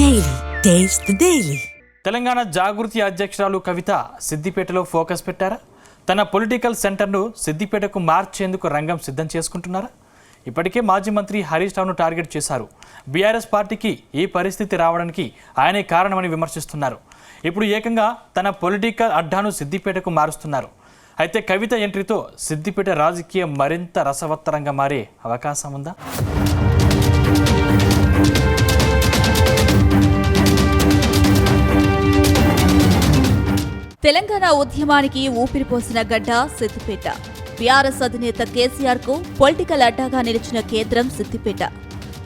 Daily taste the daily. Telangana Jagruthi అధ్యక్షురాలు కవిత సిద్దిపేటలో focus పెట్టారా? తన పొలిటికల్ సెంటర్ను సిద్దిపేటకు మార్చేందుకు రంగం సిద్ధం చేసుకుంటున్నారా? ఇప్పటికే మాజీ మంత్రి హరీష్ రావును టార్గెట్ చేశారు. బీఆర్ఎస్ పార్టీకి ఈ పరిస్థితి రావడానికి ఆయనే కారణమని విమర్శిస్తున్నారు. ఇప్పుడు ఏకంగా తన పొలిటికల్ అడ్డాను సిద్దిపేటకు మారుస్తున్నారు. అయితే కవిత ఎంట్రీతో సిద్దిపేట రాజకీయం మరింత రసవత్తరంగా మారే అవకాశం ఉందా? తెలంగాణ ఉద్యమానికి ఊపిరిపోసిన గడ్డ సిద్దిపేట. బీఆర్ఎస్ అధినేత కేసీఆర్ కు పొలిటికల్ అడ్డాగా నిలిచిన కేంద్రం సిద్దిపేట.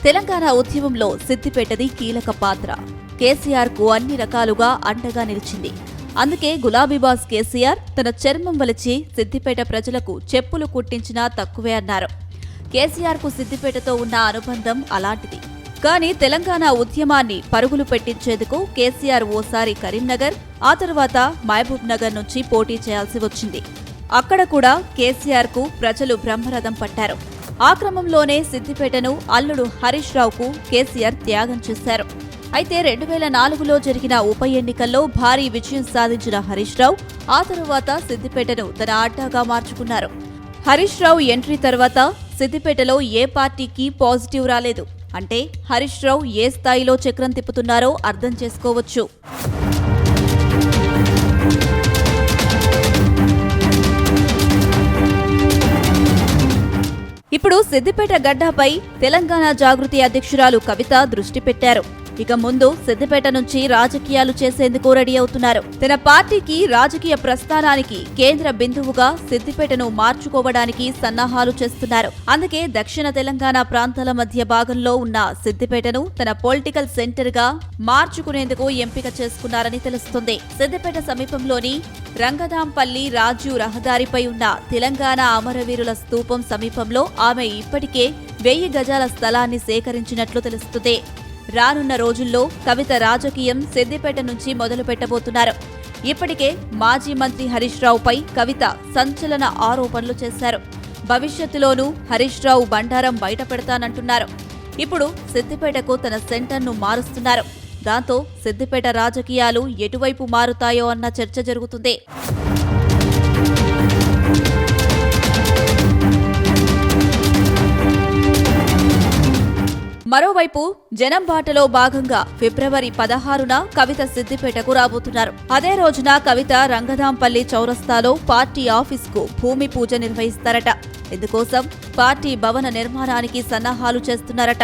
తెలంగాణ ఉద్యమంలో సిద్దిపేటది కీలక పాత్ర. కేసీఆర్ కు అన్ని రకాలుగా అండగా నిలిచింది. అందుకే గులాబీబాస్ కేసీఆర్ తన చర్మం వలిచి సిద్దిపేట ప్రజలకు చెప్పులు కుట్టించినా తక్కువే అన్నారు. కేసీఆర్ కు సిద్దిపేటతో ఉన్న అనుబంధం అలాంటిది. కానీ తెలంగాణ ఉద్యమాన్ని పరుగులు పెట్టించేందుకు కేసీఆర్ ఓసారి కరీంనగర్, ఆ తర్వాత మహబూబ్ నగర్ నుంచి పోటీ చేయాల్సి వచ్చింది. అక్కడ కూడా కేసీఆర్ కు ప్రజలు బ్రహ్మరథం పట్టారు. ఆ క్రమంలోనే సిద్దిపేటను అల్లుడు హరీష్ రావుకు కేసీఆర్ త్యాగం చేశారు. అయితే 2004లో జరిగిన ఉప ఎన్నికల్లో భారీ విజయం సాధించిన హరీష్ రావు ఆ తరువాత సిద్దిపేటను తన అడ్డాగా మార్చుకున్నారు. హరీష్ రావు ఎంట్రీ తర్వాత సిద్దిపేటలో ఏ పార్టీకి పాజిటివ్ రాలేదు. అంటే హరీష్ రావు ఏ స్థాయిలో చక్రం తిప్పుతున్నారో అర్థం చేసుకోవచ్చు. ఇప్పుడు సిద్దిపేట గడ్డపై తెలంగాణ జాగృతి అధ్యక్షురాలు కవిత దృష్టి పెట్టారు. ఇక ముందు సిద్దిపేట నుంచి రాజకీయాలు చేసేందుకు రెడీ అవుతున్నారు. తన పార్టీకి రాజకీయ ప్రస్థానానికి కేంద్ర బిందువుగా సిద్దిపేటను మార్చుకోవడానికి సన్నాహాలు చేస్తున్నారు. అందుకే దక్షిణ తెలంగాణ ప్రాంతాల మధ్య భాగంలో ఉన్న సిద్దిపేటను తన పొలిటికల్ సెంటర్ గా మార్చుకునేందుకు ఎంపిక చేసుకున్నారని తెలుస్తుంది. సిద్దిపేట సమీపంలోని రంగదాంపల్లి రాజు రహదారిపై ఉన్న తెలంగాణ అమరవీరుల స్తూపం సమీపంలో ఆమె ఇప్పటికే 1000 గజాల స్థలాన్ని సేకరించినట్లు తెలుస్తుంది. రానున్న రోజుల్లో కవిత రాజకీయం సిద్దిపేట నుంచి మొదలు పెట్టబోతున్నారు. ఇప్పటికే మాజీ మంత్రి హరీష్ రావుపై కవిత సంచలన ఆరోపణలు చేశారు. భవిష్యత్తులోనూ హరీష్ రావు బండారం బయట పెడతానంటున్నారు. ఇప్పుడు సిద్దిపేటకు తన సెంటర్ను మారుస్తున్నారు. దాంతో సిద్దిపేట రాజకీయాలు ఎటువైపు మారుతాయో అన్న చర్చ జరుగుతుంది. మరోవైపు జనం బాటలో భాగంగా ఫిబ్రవరి 16న కవిత సిద్దిపేటకు రాబోతున్నారు. అదే రోజున కవిత రంగదాంపల్లి చౌరస్తాలో పార్టీ ఆఫీస్కు భూమి పూజ నిర్వహిస్తారట. ఇందుకోసం పార్టీ భవన నిర్మాణానికి సన్నాహాలు చేస్తున్నారట.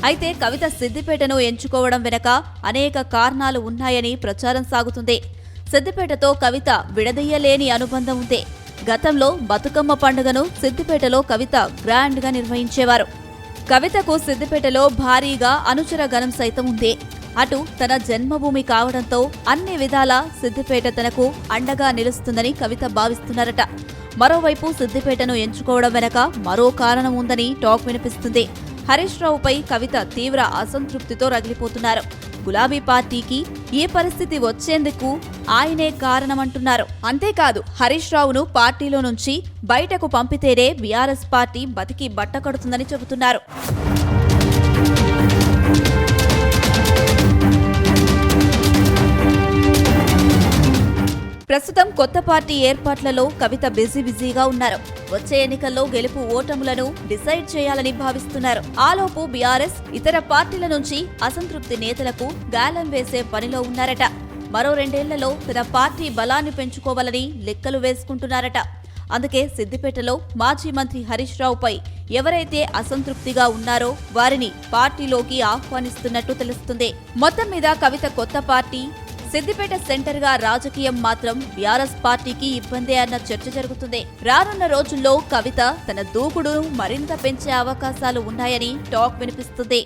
అయితే కవిత సిద్దిపేటను ఎంచుకోవడం వెనక అనేక కారణాలు ఉన్నాయని ప్రచారం సాగుతుంది. సిద్దిపేటతో కవిత విడదీయలేని అనుబంధం ఉంది. గతంలో బతుకమ్మ పండుగను సిద్దిపేటలో కవిత గ్రాండ్ గా నిర్వహించేవారు. కవితకు సిద్దిపేటలో భారీగా అనుచర గణం సైతం ఉంది. అటు తన జన్మభూమి కావడంతో అన్ని విధాలా సిద్దిపేట తనకు అండగా నిలుస్తుందని కవిత భావిస్తున్నారట. మరోవైపు సిద్దిపేటను ఎంచుకోవడం వెనక మరో కారణం ఉందని టాక్ వినిపిస్తుంది. హరీష్ రావుపై కవిత తీవ్ర అసంతృప్తితో రగిలిపోతున్నారు. గులాబీ పార్టీకి ఈ పరిస్థితి వచ్చేందుకు ఆయనే కారణమంటున్నారు. అంతేకాదు హరీష్ రావును పార్టీలో నుంచి బయటకు పంపితేనే బీఆర్ఎస్ పార్టీ బతికి బట్టకడుతుందని చెబుతున్నారు. ప్రస్తుతం కొత్త పార్టీ ఏర్పాట్లలో కవిత బిజీగా ఉన్నారు. వచ్చే ఎన్నికల్లో గెలుపు ఓటములను డిసైడ్ చేయాలని భావిస్తున్నారు. ఆలోపు బీఆర్ఎస్ ఇతర పార్టీల నుంచి అసంతృప్తి నేతలకు గాలం వేసే పనిలో ఉన్నారట. మరో 2 ఏళ్లలో తన పార్టీ బలాన్ని పెంచుకోవాలని లెక్కలు వేసుకుంటున్నారట. అందుకే సిద్దిపేటలో మాజీ మంత్రి హరీష్ రావుపై ఎవరైతే అసంతృప్తిగా ఉన్నారో వారిని పార్టీలోకి ఆహ్వానిస్తున్నట్టు తెలుస్తుంది. మొత్తం మీద కవిత కొత్త పార్టీ సిద్దిపేట సెంటర్ గా రాజకీయం మాత్రం బీఆర్ఎస్ పార్టీకి ఇబ్బందే అన్న చర్చ జరుగుతుంది. రానున్న రోజుల్లో కవిత తన దూకుడును మరింత పెంచే అవకాశాలు ఉన్నాయని టాక్ వినిపిస్తుంది.